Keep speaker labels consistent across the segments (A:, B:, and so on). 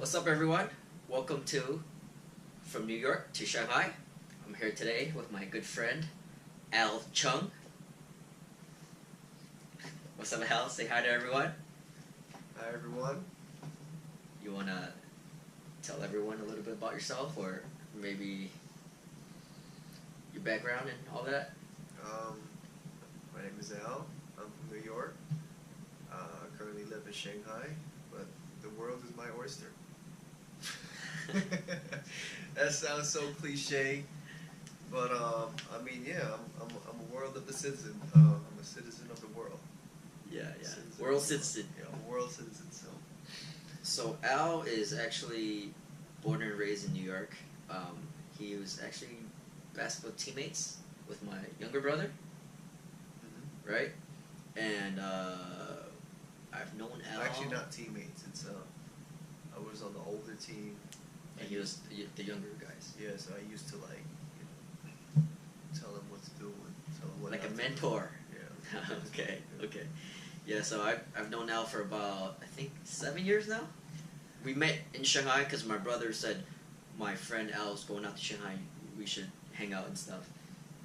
A: What's up, everyone? Welcome to From New York to Shanghai. I'm here today with my good friend Al Chung. What's up, Al? Say hi to everyone.
B: Hi everyone.
A: You wanna tell everyone a little bit about yourself, or maybe your background and all that?
B: My name is Al. I'm from New York. I currently live in Shanghai, but the world is my oyster. That sounds so cliche, but I mean, yeah, I'm a world of the citizen. I'm a citizen of the world.
A: Yeah.
B: Citizen
A: World
B: of the
A: citizen.
B: Yeah, a world citizen.
A: So Al is actually born and raised in New York. He was actually basketball teammates with my younger brother, right? And I've known Al.
B: Actually, not teammates. It's I was on the older team.
A: And he was the younger guys.
B: Yeah, so I used to tell him what to do and tell him what
A: Like
B: not
A: a
B: to
A: mentor.
B: do. Yeah.
A: Okay. Yeah, so I've known Al for about, I think, 7 years now. We met in Shanghai because my brother said my friend Al's going out to Shanghai. We should hang out and stuff.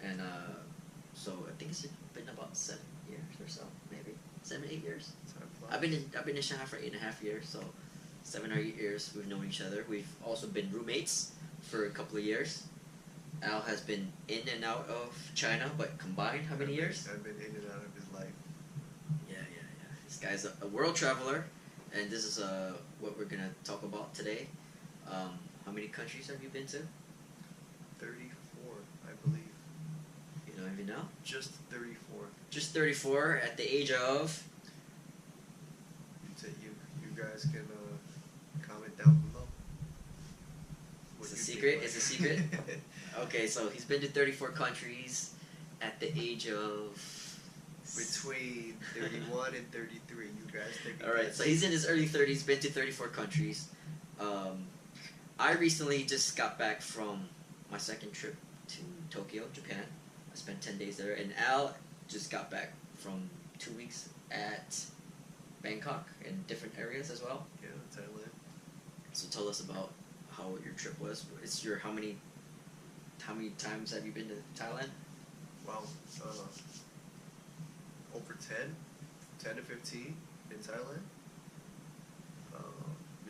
A: And so I think it's been about 7 years or so, maybe 7, 8 years. I've been in Shanghai for 8.5 years, so 7 or 8 years we've known each other. We've also been roommates for a couple of years. Al has been in and out of China, but combined, how many years?
B: I've been in and out of his life.
A: Yeah. This guy's a world traveler, and this is what we're gonna talk about today. How many countries have you been to?
B: 34, I believe.
A: You don't even know?
B: Just 34.
A: Just 34 at the age of.
B: You guys can comment down below.
A: It's a secret. It's a secret. Okay, so he's been to 34 countries at the age of.
B: Between 31 and 33, you guys take.
A: All right, so he's in his early 30s. Been to 34 countries. I recently just got back from my second trip to Tokyo, Japan. I spent 10 days there, and Al just got back from 2 weeks at Bangkok in different areas as well.
B: Yeah, Thailand.
A: So tell us about how your trip was. It's your how many times have you been to Thailand?
B: Wow, over 10 to 15 in Thailand.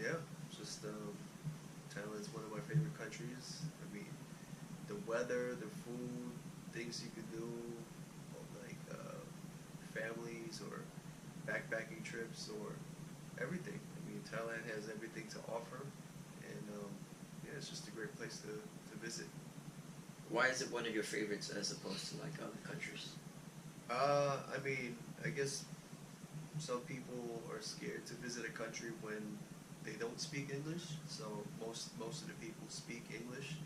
B: Yeah, just Thailand's one of my favorite countries. I mean, the weather, the food, things you could do, like families or backpacking trips or everything. I mean, Thailand has everything to offer, and yeah, it's just a great place to visit.
A: Why is it one of your favorites as opposed to like other countries?
B: I mean, I guess some people are scared to visit a country when they don't speak English. So most of the people speak English.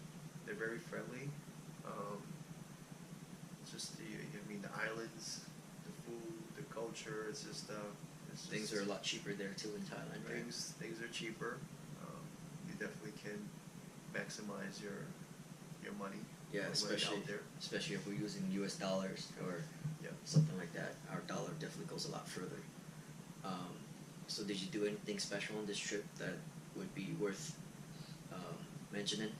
B: They're very friendly. Just the islands, the food, the culture. It's just
A: Things are a lot cheaper there too in Thailand, right?
B: Things are cheaper. You definitely can maximize your money.
A: Yeah, especially
B: out there.
A: Especially if we're using U.S. dollars or
B: Yeah.
A: something like that. Our dollar definitely goes a lot further. So did you do anything special on this trip that would be worth mentioning?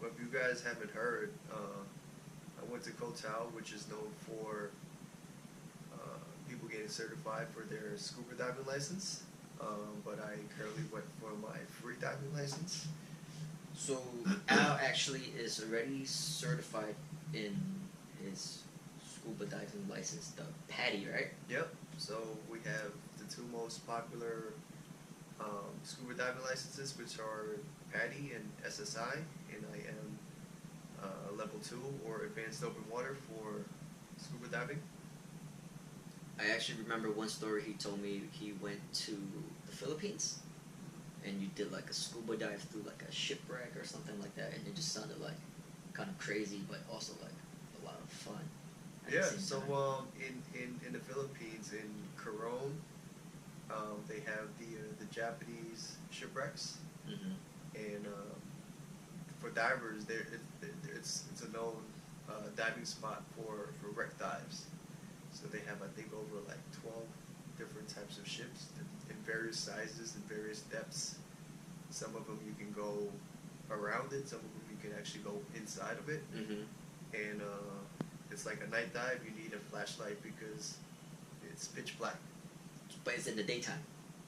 B: If you guys haven't heard, I went to Koh Tao, which is known for people getting certified for their scuba diving license. But I currently went for my free diving license.
A: So Al actually is already certified in his scuba diving license, the PADI, right?
B: Yep. So we have the two most popular scuba diving licenses, which are PADI and SSI, and I am level 2 or advanced open water for scuba diving.
A: I actually remember one story he told me. He went to the Philippines, and you did like a scuba dive through like a shipwreck or something like that, and it just sounded like kind of crazy, but also like a lot of fun.
B: Yeah, so in the Philippines, in Coron, they have the Japanese shipwrecks, and for divers, it's a known diving spot for wreck dives. So they have, I think, over like 12 different types of ships in various sizes and various depths. Some of them you can go around it. Some of them you can actually go inside of it.
A: Mm-hmm.
B: And it's like a night dive. You need a flashlight because it's pitch black.
A: But it's in the daytime.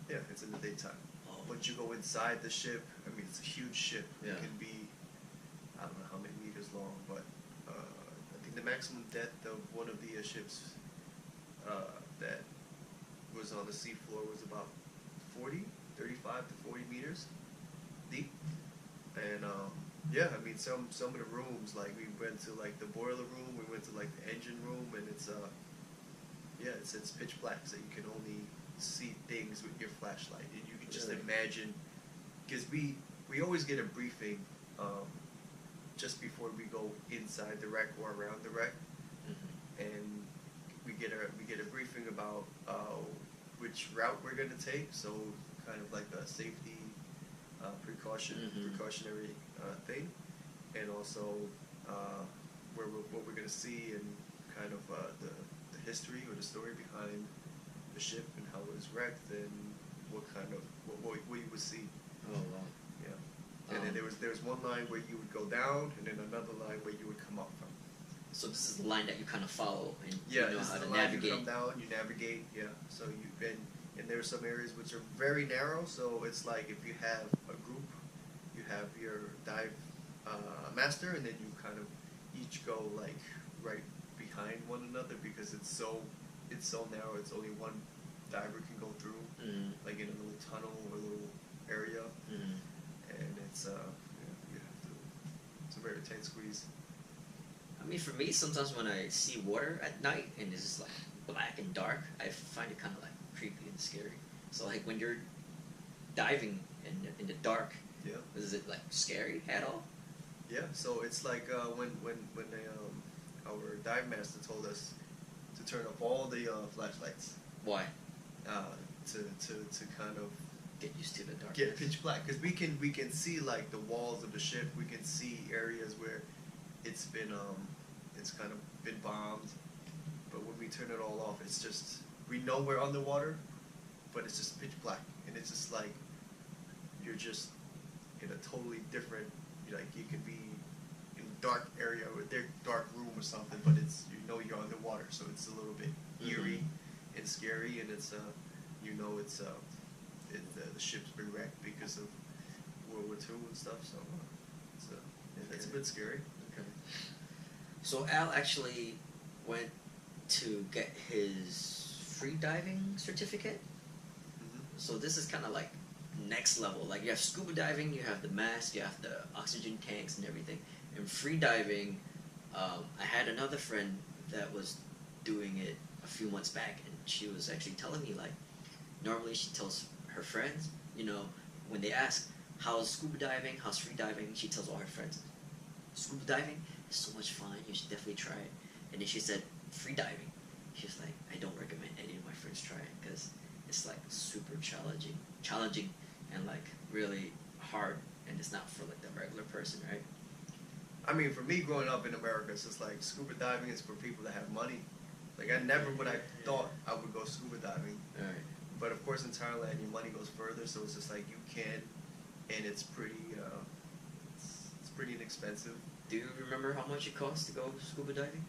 B: Yeah, it's in the daytime.
A: Oh.
B: Once you go inside the ship, I mean, it's a huge ship.
A: Yeah.
B: It can be, I don't know how many meters long, but I think the maximum depth of one of the ships that was on the seafloor was about 35 to 40 meters deep. And yeah, I mean, some of the rooms, like we went to like the boiler room, we went to like the engine room, and it's yeah, it's pitch black, so you can only see things with your flashlight, and you can just
A: Really?
B: imagine, because we always get a briefing just before we go inside the wreck or around the wreck,
A: Mm-hmm.
B: and we get a briefing about which route we're gonna take, so kind of like a safety
A: Mm-hmm.
B: precautionary thing, and also what we're gonna see, and kind of the history or the story behind the ship and how it was wrecked, and what you would see.
A: Oh wow.
B: Yeah. And then there was one line where you would go down, and then another line where you would come up from.
A: So this is the line that you kind of follow, and
B: Yeah,
A: you know
B: this
A: how
B: is
A: to
B: the line
A: navigate.
B: you come down, you navigate. Yeah. So you've been, and there are some areas which are very narrow. So it's like if you have a group, you have your dive master, and then you kind of each go like right behind one another, because it's so narrow. It's only one diver can go through,
A: Mm-hmm.
B: like in a little tunnel or a little area,
A: Mm-hmm.
B: and it's you have to. It's a very tight squeeze.
A: I mean, for me, sometimes when I see water at night and it's just like black and dark, I find it kind of like creepy and scary. So like when you're diving in the dark,
B: Yeah.
A: is it like scary at all?
B: Yeah, so it's like when our dive master told us to turn off all the flashlights
A: Why?
B: to kind of
A: Get used to the darkness.
B: get pitch black, because we can see like the walls of the ship. We can see areas where it's been it's kind of been bombed, but when we turn it all off, it's just, we know we're underwater, but it's just pitch black, and it's just like you're just in a totally different, like you could be in a dark area or a dark room or something, but it's, you know, you're underwater, so it's a little bit eerie and scary, and it's you know, it's the ship's been wrecked because of World War II and stuff, so it's a bit scary.
A: Okay. So Al actually went to get his free diving certificate.
B: Mm-hmm.
A: So this is kind of like next level. Like you have scuba diving, you have the mask, you have the oxygen tanks and everything. And free diving, I had another friend that was doing it a few months back, and she was actually telling me like, normally she tells her friends, you know, when they ask how's scuba diving, how's free diving, she tells all her friends, scuba diving is so much fun, you should definitely try it. And then she said free diving, she's like, I don't recommend any of my friends try it because it's like super challenging and like really hard, and it's not for like the regular person, right?
B: I mean, for me growing up in America, it's just like scuba diving is for people that have money. Like I never would I thought I would go scuba diving.
A: All right.
B: But of course in Thailand your money goes further, so it's just like you can, and it's pretty it's pretty inexpensive.
A: Do you remember how much it costs to go scuba diving?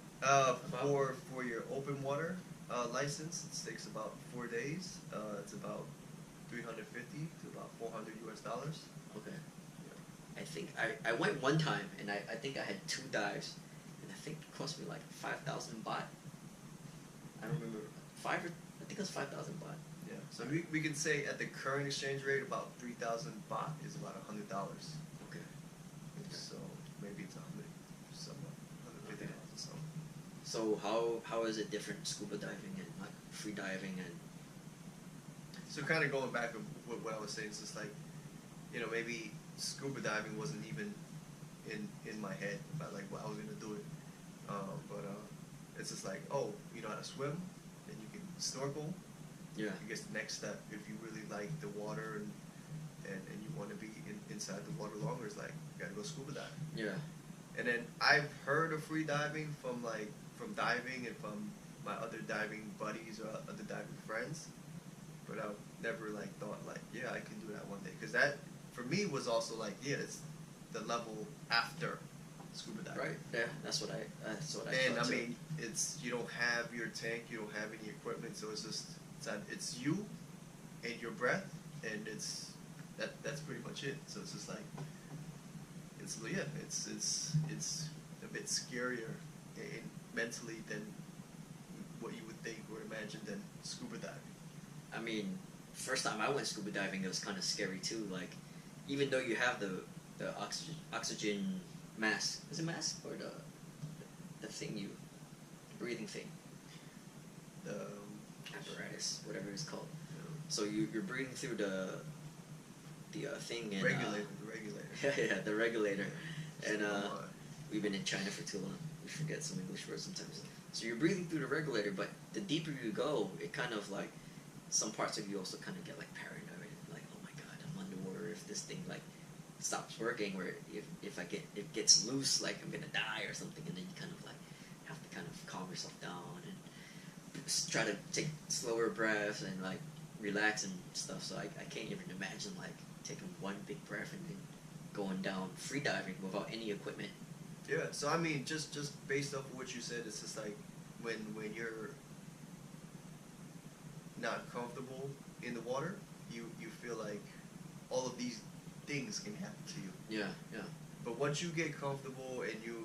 B: For your open water license, it takes about 4 days. It's about $350 to about $400 US.
A: Okay. I think I went one time, and I think I had 2 dives, and I think it cost me like 5,000 baht. I don't remember, I think it was 5,000 baht.
B: Yeah. So we can say at the current exchange rate, about 3,000 baht is about $100.
A: Okay.
B: So maybe it's 100, somewhat $150 or so.
A: So how is it different scuba diving and like free diving and?
B: So kind of going back to what I was saying, it's just like, you know, maybe scuba diving wasn't even in my head about like what I was gonna do it, but it's just like, oh, you know how to swim, and you can snorkel.
A: Yeah.
B: I guess the next step, if you really like the water and you want to be inside the water longer, is like you gotta go scuba diving.
A: Yeah.
B: And then I've heard of free diving from diving and from my other diving buddies or other diving friends, but I've never like thought like, yeah, I can do that one day. Because that for me was also like, yeah, it's the level after scuba diving.
A: Right. Yeah. That's what I
B: And
A: thought
B: I
A: too.
B: mean, it's you don't have your tank, you don't have any equipment, so it's just it's you and your breath, and that's pretty much it. So it's just like it's a bit scarier and mentally than what you would think or imagine than scuba diving.
A: I mean, first time I went scuba diving, it was kind of scary too. Like, even though you have the oxygen mask, is it mask or the thing the breathing thing,
B: The
A: apparatus, whatever it's called.
B: you
A: So you're breathing through the thing and
B: regulator,
A: yeah, the regulator, and
B: So,
A: we've been in China for too long. We forget some English words sometimes. So you're breathing through the regulator, but the deeper you go, it kind of like some parts of you also kind of get like paranoid, like, oh my god, I'm underwater. If this thing like stops working, or if it gets loose, like I'm gonna die or something, and then you kind of like have to kind of calm yourself down and try to take slower breaths and like relax and stuff. So I can't even imagine like taking one big breath and then going down free diving without any equipment.
B: yeah. So I mean, just based off of what you said, it's just like when you're not comfortable in the water, you feel like all of these things can happen to you.
A: Yeah, yeah.
B: But once you get comfortable and you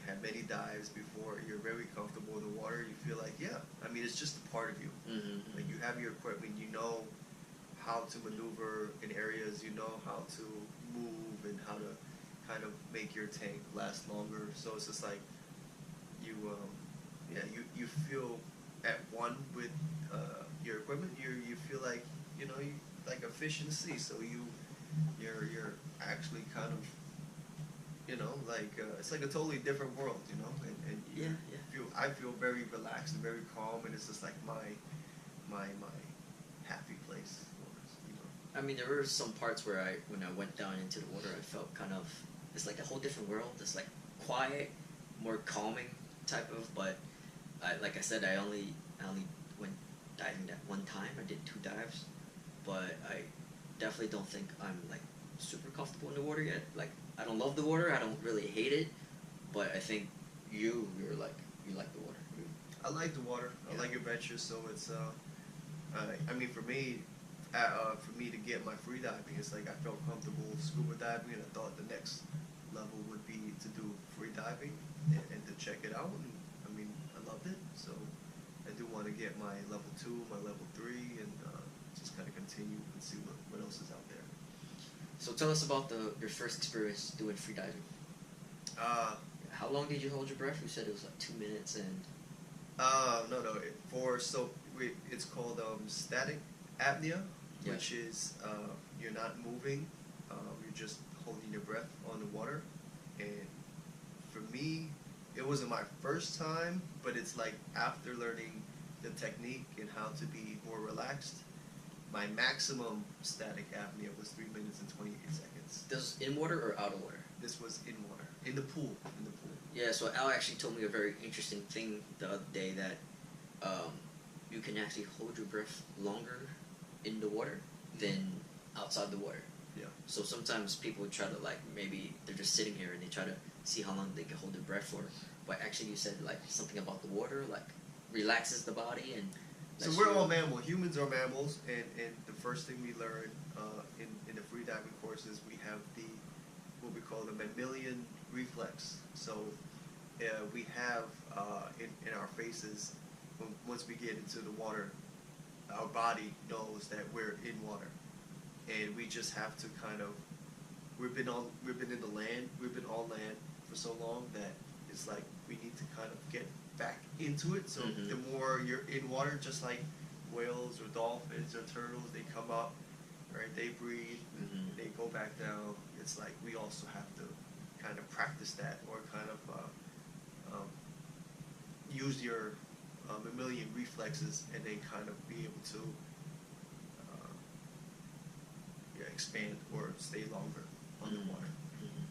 B: have many dives before, you're very comfortable in the water. You feel like, yeah, I mean, it's just a part of you.
A: Mm-hmm.
B: Like you have your equipment, you know how to maneuver in areas, you know how to move and how to kind of make your tank last longer. So it's just like you, you feel at one with your equipment. You feel like you like a fish in the sea. So you're actually kind of like it's like a totally different world, and you
A: Yeah.
B: I feel very relaxed and very calm, and it's just like my happy place.
A: I mean, there were some parts where when I went down into the water, I felt kind of, it's like a whole different world. It's like quiet, more calming type of, but like I said, I only went diving that one time. I did 2 dives, but I definitely don't think I'm like super comfortable in the water yet. Like, I don't love the water. I don't really hate it, but I think you like the water.
B: I like the water. I
A: Yeah.
B: like adventures, so it's I mean for me to get my free diving, it's like I felt comfortable scuba diving, and I thought the next level would be to do free diving and to check it out. And I mean, I loved it, so I do want to get my level 2, my level 3, and just kind of continue and see what else is out there.
A: So tell us about your first experience doing free diving. How long did you hold your breath? You said it was like 2 minutes and.
B: No. It's called static apnea,
A: Yeah.
B: which is you're not moving, you're just holding your breath on the water. And for me, it wasn't my first time, but it's like after learning the technique and how to be more relaxed, my maximum static apnea was 3 minutes and 28 seconds.
A: This in water or out of water?
B: This was in water, in the pool.
A: Yeah, so Al actually told me a very interesting thing the other day that you can actually hold your breath longer in the water than outside the water.
B: Yeah.
A: So sometimes people try to like, maybe they're just sitting here and they try to see how long they can hold their breath for. But actually you said like something about the water, like relaxes the body and.
B: So we're all mammals. Humans are mammals, and the first thing we learn in the free diving courses, we have what we call the mammalian reflex. So we have in our faces, once we get into the water, our body knows that we're in water, and we just have to kind of we've been on land for so long that it's like we need to kind of get back into it. So
A: Mm-hmm.
B: the more you're in water, just like whales or dolphins or turtles, they come up, right? They breathe,
A: Mm-hmm.
B: they go back down. It's like we also have to kind of practice that, or kind of use your mammalian reflexes, and then kind of be able to expand or stay longer underwater.
A: Mm-hmm.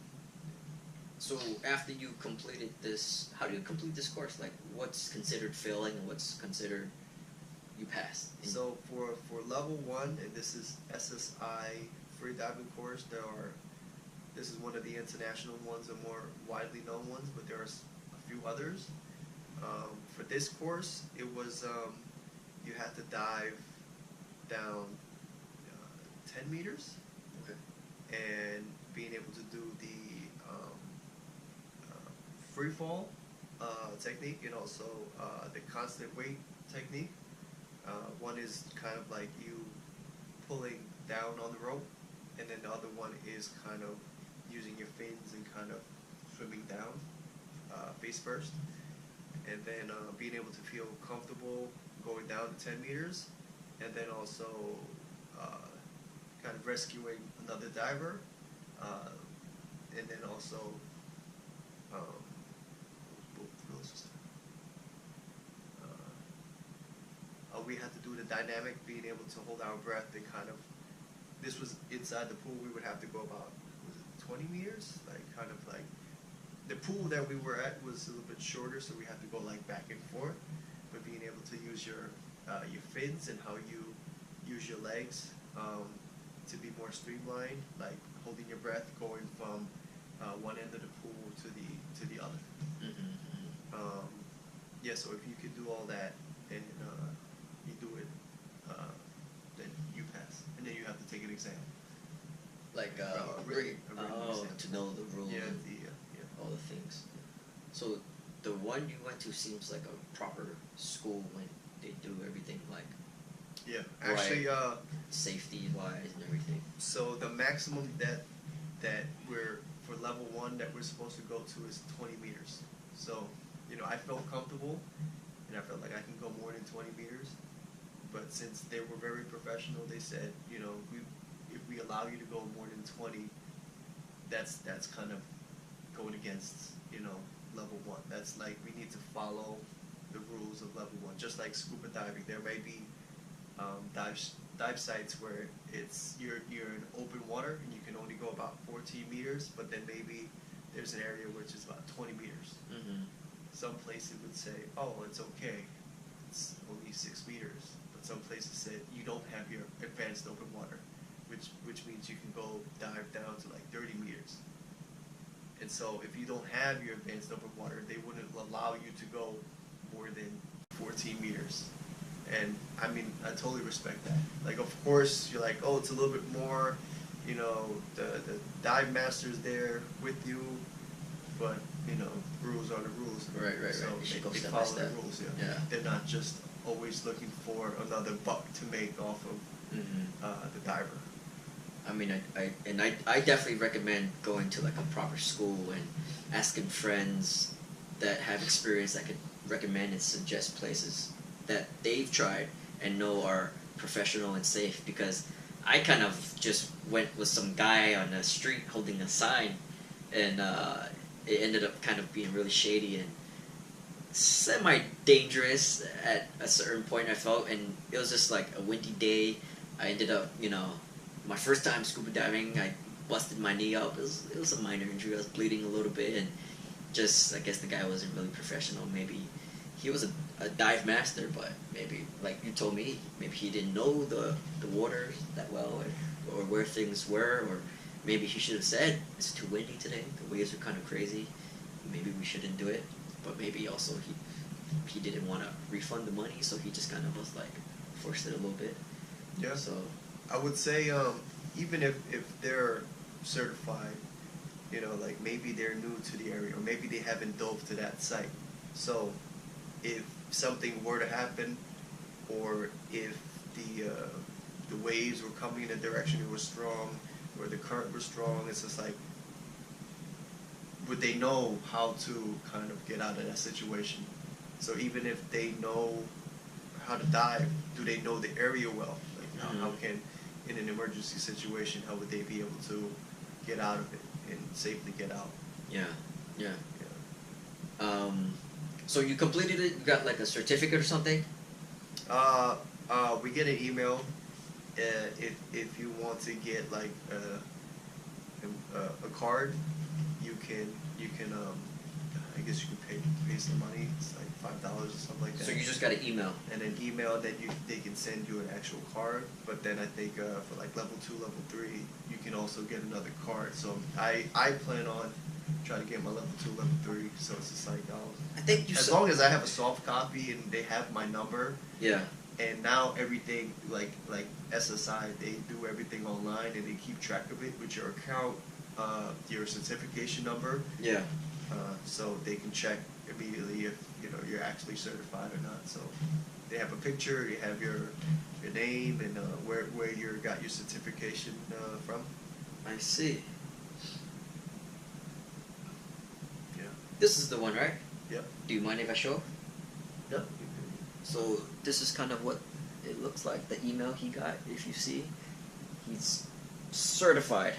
A: So after you completed this, how do you complete this course? Like, what's considered failing and what's considered you passed.
B: So for level 1, and this is SSI free diving course, this is one of the international ones, the more widely known ones, but there are a few others. For this course, it was you had to dive down 10 meters,
A: Okay.
B: and being able to do the free fall technique, and also the constant weight technique. One is kind of like you pulling down on the rope, and then the other one is kind of using your fins and kind of swimming down face first, and then being able to feel comfortable going down to 10 meters, and then also kind of rescuing another diver, and then also we had to do the dynamic, being able to hold our breath and kind of, this was inside the pool, we would have to go about, was it 20 meters? Like kind of like, the pool that we were at was a little bit shorter, so we had to go like back and forth, but being able to use your fins and how you use your legs to be more streamlined, like holding your breath, going from one end of the pool to the other.
A: Mm-hmm.
B: Yeah, so if you could do all that and you do it, then you pass, and then you have to take an exam.
A: Like
B: A written exam.
A: to know the rules
B: Yeah,
A: and
B: yeah.
A: all the things. So the one you went to seems like a proper school when they do everything like
B: Yeah, actually,
A: safety wise and everything.
B: so the maximum that we're for level 1 that we're supposed to go to is 20 meters. So, I felt comfortable, and I felt like I can go more than 20 meters. But since they were very professional, they said, if we allow you to go more than 20, that's kind of going against, level 1. That's like, we need to follow the rules of level 1. Just like scuba diving, there may be dive sites where you're in open water and you can only go about 14 meters, but then maybe there's an area which is about 20 meters.
A: Mm-hmm.
B: Some places would say, oh, it's okay, it's only 6 meters. But some places said you don't have your advanced open water, which means you can go dive down to like 30 meters. And so if you don't have your advanced open water, they wouldn't allow you to go more than 14 meters. And I mean, I totally respect that. Like, of course, you're like, oh, it's a little bit more, the dive master's there with you, but, rules are the rules.
A: Right.
B: So
A: You should go
B: they
A: step by
B: follow the
A: step.
B: rules,
A: Yeah.
B: They're not just always looking for another buck to make off of the diver.
A: I mean, I definitely recommend going to like a proper school and asking friends that have experience that could recommend and suggest places that they've tried and know are professional and safe, because I kind of just went with some guy on the street holding a sign, and it ended up kind of being really shady and semi-dangerous at a certain point, I felt, and it was just like a windy day. I ended up, my first time scuba diving, I busted my knee up. It was a minor injury. I was bleeding a little bit, and I guess the guy wasn't really professional. Maybe he was a dive master, but maybe, like you told me, maybe he didn't know the waters that well, or where things were, or maybe he should have said, it's too windy today, the waves are kind of crazy, maybe we shouldn't do it. But maybe also he didn't want to refund the money, so he just kind of was like, forced it a little bit.
B: Yeah.
A: So
B: I would say, even if they're certified, like maybe they're new to the area, or maybe they haven't dove to that site. So if something were to happen, or if the waves were coming in a direction it was strong, or the current was strong, it's just like, would they know how to kind of get out of that situation? So even if they know how to dive, do they know the area well? Like how can, in an emergency situation, how would they be able to get out of it and safely get out?
A: yeah. So you completed it. You got like a certificate or something.
B: We get an email if you want to get like a card. You can I guess you can pay some money. It's like $5 or something like that.
A: So you just got an email.
B: And then email, then they can send you an actual card. But then I think for like level 2, level 3, you can also get another card. So I plan on trying to get my level 2, level 3. So it's just like
A: I think you
B: as long as I have a soft copy and they have my number.
A: Yeah.
B: And now everything like SSI, they do everything online and they keep track of it with your account, your certification number.
A: Yeah.
B: So they can check immediately if you're actually certified or not. So they have a picture, you have your name and where you got your certification from.
A: I see.
B: Yeah.
A: This is the one, right?
B: Yep.
A: Do you mind if I show?
B: Yep.
A: So this is kind of what it looks like, the email he got, if you see. He's certified.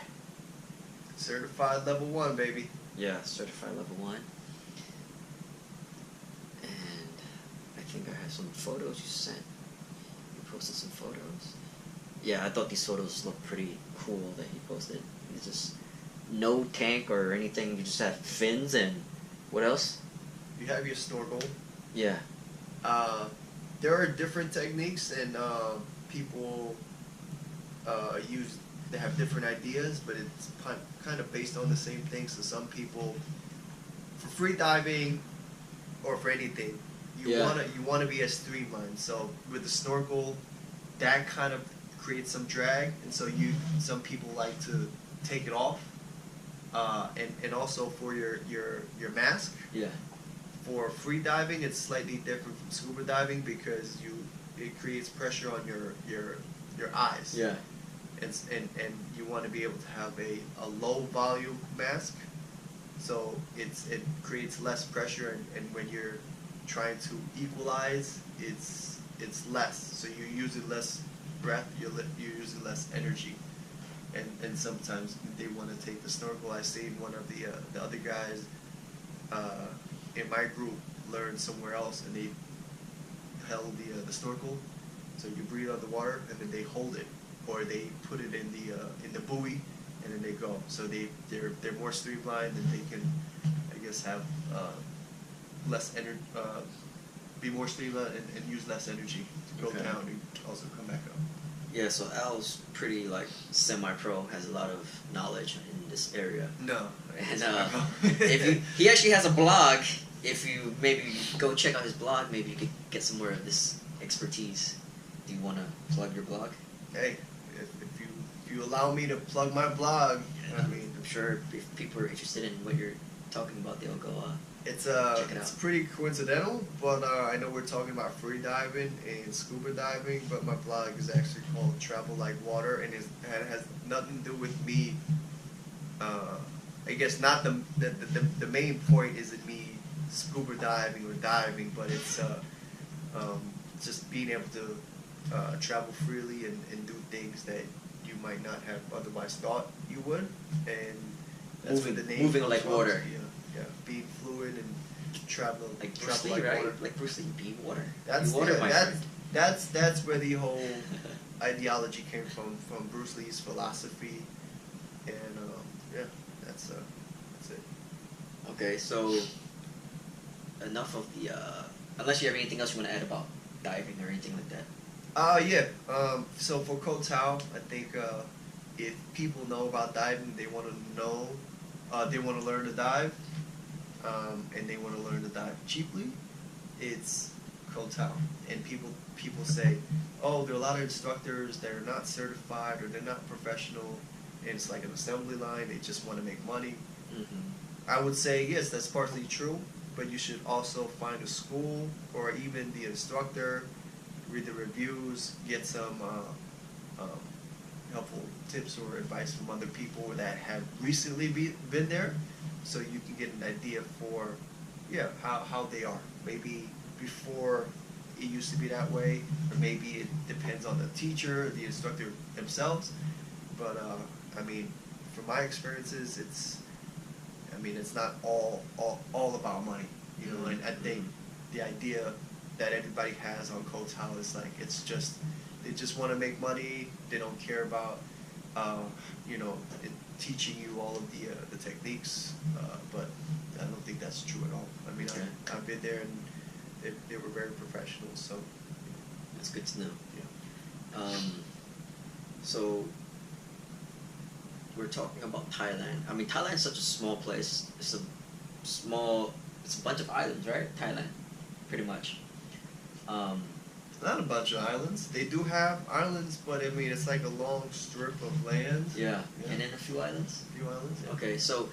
B: Certified level 1, baby.
A: Yeah, certified level 1. And I think I have some photos you sent. You posted some photos. Yeah, I thought these photos looked pretty cool that he posted. It's just no tank or anything, you just have fins and what else?
B: You have your snorkel.
A: Yeah.
B: There are different techniques and people they have different ideas, but it's kind of based on the same thing. So some people, for free diving or for anything, you wanna be as streamlined. So with the snorkel, that kind of creates some drag, and so some people like to take it off, and also for your mask.
A: Yeah.
B: For free diving, it's slightly different from scuba diving because it creates pressure on your eyes.
A: Yeah.
B: And you want to be able to have a low volume mask, so it creates less pressure, and when you're trying to equalize, it's less. So you're using less breath, you're using less energy, and sometimes they want to take the snorkel. I seen one of the other guys in my group learn somewhere else, and they held the snorkel. So you breathe on the water, and then they hold it, or they put it in the buoy, and then they go. So they're more streamlined, and they can, I guess, have less energy, be more streamlined, and use less energy to go down and also come back up.
A: Yeah, so Al's pretty like semi-pro, has a lot of knowledge in this area.
B: No.
A: And he actually has a blog. If you maybe go check out his blog, maybe you could get some more of this expertise. Do you want to plug your blog?
B: Hey, if you allow me to plug my blog,
A: yeah, I mean, I'm sure if people are interested in what you're talking about, they'll go
B: it's
A: check it out.
B: It's pretty coincidental, but I know we're talking about free diving and scuba diving, but my blog is actually called Travel Like Water, and it has nothing to do with me. I guess not the main point isn't me scuba diving or diving, but it's just being able to travel freely and do things that you might not have otherwise thought you would, and that's where the name
A: moving
B: comes
A: like
B: from.
A: water.
B: Yeah, being fluid and travel
A: like Bruce
B: travel
A: Lee,
B: like
A: right?
B: water.
A: Like Bruce Lee, be water.
B: That's
A: be water, my friend.
B: That's where the whole ideology came from Bruce Lee's philosophy, and that's it.
A: Okay, so enough of the. Unless you have anything else you want to add about diving or anything like that.
B: Yeah. So for Koh Tao, I think if people know about diving, they want to know, they want to learn to dive, and they want to learn to dive cheaply, it's Koh Tao. And people say, oh, there are a lot of instructors that are not certified or they're not professional, and it's like an assembly line. They just want to make money.
A: Mm-hmm.
B: I would say yes, that's partly true, but you should also find a school or even the instructor, read the reviews, get some helpful tips or advice from other people that have recently been there, so you can get an idea for how they are. Maybe before it used to be that way, or maybe it depends on the teacher, the instructor themselves. But I mean, from my experiences, it's not all about money, you know. And I think the idea that everybody has on Koh Tao is like they just want to make money. They don't care about teaching you all of the techniques. But don't think that's true at all. I mean,
A: Okay.
B: I've been there and they were very professional. So
A: That's good to know.
B: yeah.
A: So we're talking about Thailand. I mean, Thailand is such a small place. It's a bunch of islands, right? Thailand, pretty much. Um,
B: Not a bunch of islands. They do have islands, but I mean, it's like a long strip of land.
A: yeah.
B: Yeah.
A: And then a few islands.
B: A few islands. Yeah.
A: Okay, so